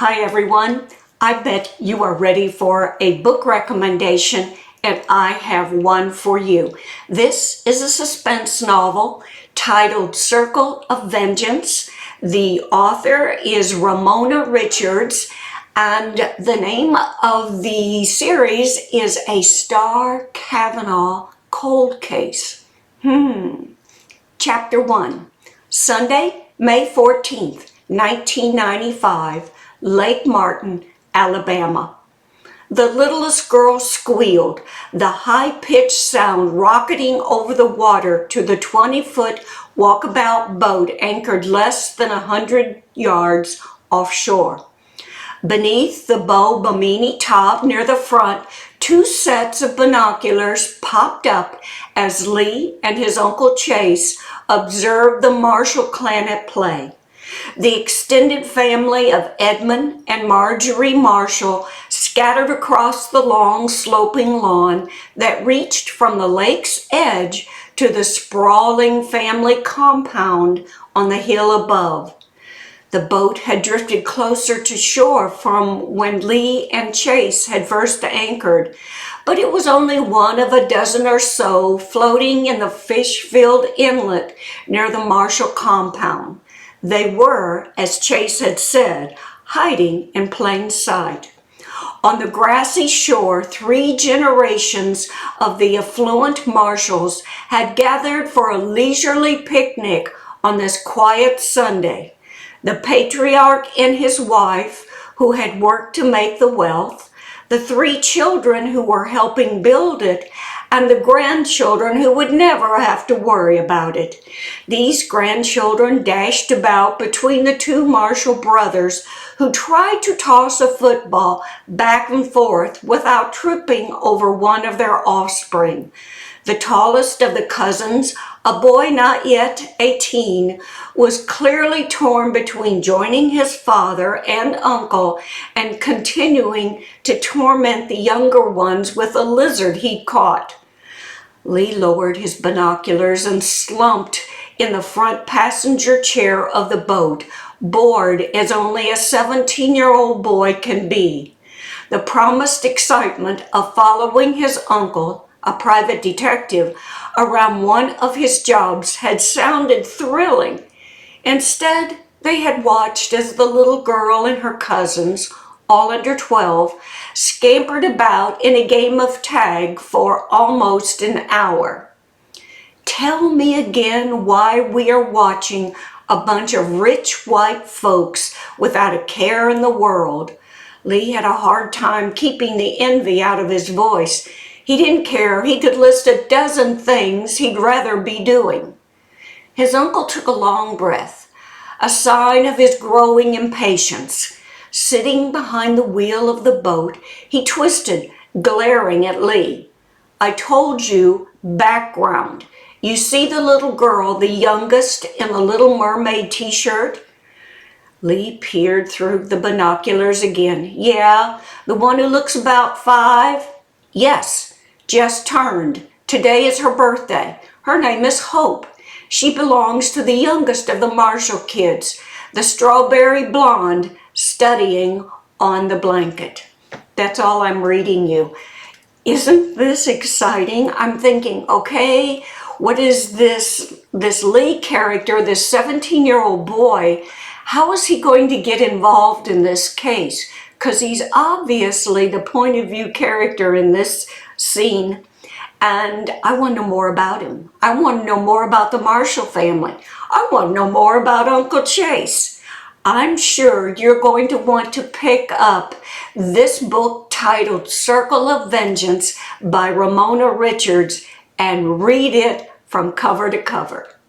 Hi everyone, I bet you are ready for a book recommendation and I have one for you. This is a suspense novel titled Circle of Vengeance. The author is Ramona Richards and the name of the series is A Star Kavanaugh Cold Case. Chapter 1. Sunday, May 14th, 1995, Lake Martin, Alabama. The littlest girl squealed, the high-pitched sound rocketing over the water to the 20-foot walkabout boat anchored less than 100 yards offshore. Beneath the Beau Bimini top near the front, two sets of binoculars popped up as Lee and his Uncle Chase observed the Marshall clan at play. The extended family of Edmund and Marjorie Marshall scattered across the long sloping lawn that reached from the lake's edge to the sprawling family compound on the hill above. The boat had drifted closer to shore from when Lee and Chase had first anchored, but it was only one of a dozen or so floating in the fish-filled inlet near the Marshall compound. They were, as Chase had said, hiding in plain sight. On the grassy shore, 3 generations of the affluent Marshalls had gathered for a leisurely picnic on this quiet Sunday. The patriarch and his wife, who had worked to make the wealth, the 3 children who were helping build it, and the grandchildren who would never have to worry about it. These grandchildren dashed about between the 2 Marshall brothers who tried to toss a football back and forth without tripping over one of their offspring. The tallest of the cousins, a boy not yet 18, was clearly torn between joining his father and uncle and continuing to torment the younger ones with a lizard he'd caught. Lee lowered his binoculars and slumped in the front passenger chair of the boat, bored as only a 17-year-old boy can be. The promised excitement of following his uncle, a private detective, around one of his jobs had sounded thrilling. Instead, they had watched as the little girl and her cousins, all under 12, scampered about in a game of tag for almost an hour. Tell me again why we are watching a bunch of rich white folks without a care in the world. Lee had a hard time keeping the envy out of his voice. He didn't care. He could list a dozen things he'd rather be doing. His uncle took a long breath, a sign of his growing impatience. Sitting behind the wheel of the boat, he twisted, glaring at Lee. I told you, background. You see the little girl, the youngest, in the Little Mermaid t-shirt? Lee peered through the binoculars again. Yeah, the one who looks about 5? Yes, just turned. Today is her birthday. Her name is Hope. She belongs to the youngest of the Marshall kids, the strawberry blonde, studying on the blanket. That's all I'm reading you. Isn't this exciting? I'm thinking, okay, what is this Lee character, this 17-year-old boy, how is he going to get involved in this case? Because he's obviously the point of view character in this scene, and I want to know more about him. I want to know more about the Marshall family. I want to know more about Uncle Chase. I'm sure you're going to want to pick up this book titled Circle of Vengeance by Ramona Richards and read it from cover to cover.